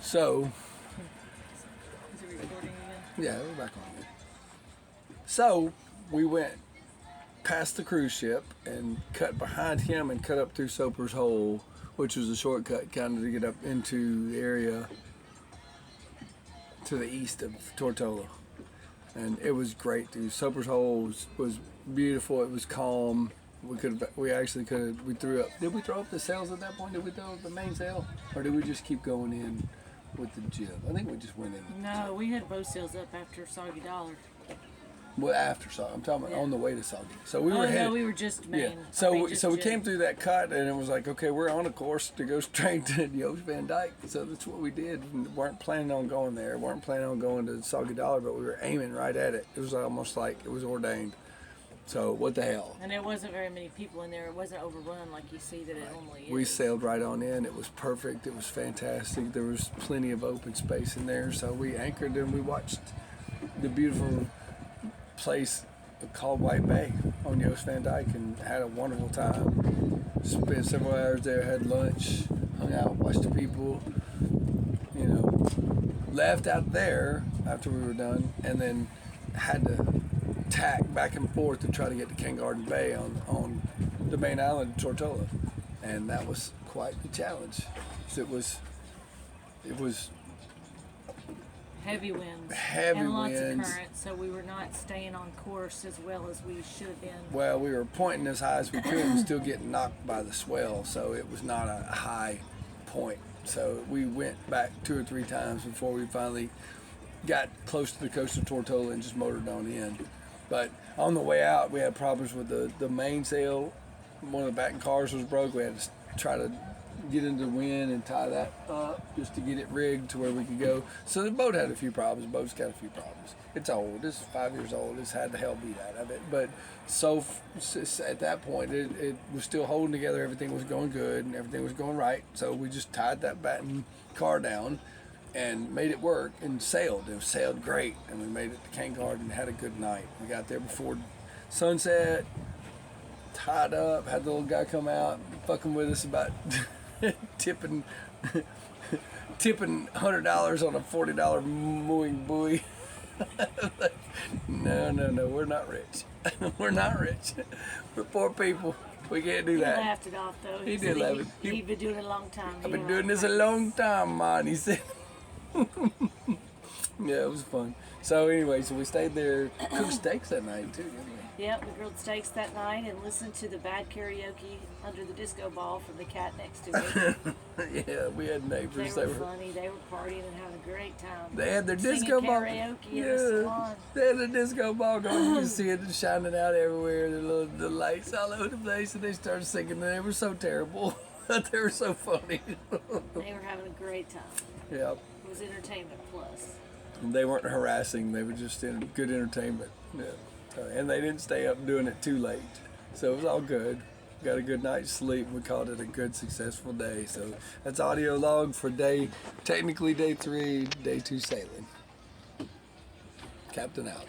So, Is it recording again? yeah, we're back on it. So, we went past the cruise ship and cut behind him and cut up through Soper's Hole, which was a shortcut kind of to get up into the area to the east of Tortola. And it was great, dude. Soper's Hole was beautiful. It was calm. We threw up. Did we throw up the sails at that point? Did we throw up the main sail? Or did we just keep going in with the jib? I think we just went in. No, we had bow sails up after Soggy Dollar. Well, after Soggy. I'm talking about on the way to Soggy. So we were Oh, headed. no, we were just main. Yeah. So we came through that cut and it was like, okay, we're on a course to go straight to Joost Van Dyke. So that's what we did. We weren't planning on going there. Weren't planning on going to Soggy Dollar, but we were aiming right at it. It was almost like it was ordained. So what the hell? And there wasn't very many people in there. It wasn't overrun like you see that it normally is. We sailed right on in. It was perfect. It was fantastic. There was plenty of open space in there. So we anchored and we watched the beautiful place called White Bay on Joost Van Dyke and had a wonderful time. Spent several hours there, had lunch, hung out, watched the people, left out there after we were done, and then had to tack back and forth to try to get to King Garden Bay on the main island of Tortola. And that was quite the challenge. It was heavy winds. Heavy and lots winds. of current, so we were not staying on course as well as we should have been. Well, we were pointing as high as we could and still getting knocked by the swell, so it was not a high point. So we went back 2 or 3 times before we finally got close to the coast of Tortola and just motored on in. But on the way out, we had problems with the mainsail. One of the back cars was broke. We had to try to get into the wind and tie that up just to get it rigged to where we could go. So the boat had a few problems. The boat's got a few problems. It's old. It's 5 years old. It's had the hell beat out of it. But at that point, it was still holding together. Everything was going good and everything was going right. So we just tied that batten car down and made it work and sailed. It sailed great. And we made it to King Garden and had a good night. We got there before sunset, tied up, had the little guy come out fucking with us about tipping $100 on a $40 mooing buoy. No, we're not rich. We're not rich. We're poor people. We can't do that. He laughed it off though. He did laugh it. He'd been doing it a long time. I've been doing this a long time, man, he said. Yeah, it was fun. So anyway, so we stayed there, cooked steaks that night too, didn't we? Yep, we grilled steaks that night and listened to the bad karaoke under the disco ball from the cat next to it. Yeah, we had neighbors. They were funny. They were partying and having a great time. They had their Singing disco ball. karaoke in the salon. They had the disco ball going. You can see it shining out everywhere. The lights all over the place, and they started singing. And they were so terrible, but they were so funny. They were having a great time. Yeah. It was entertainment plus. And they weren't harassing. They were just in good entertainment. Yeah. And they didn't stay up doing it too late. So it was all good. Got a good night's sleep. We called it a good, successful day. So that's audio log for technically day 3, day 2 sailing. Captain out.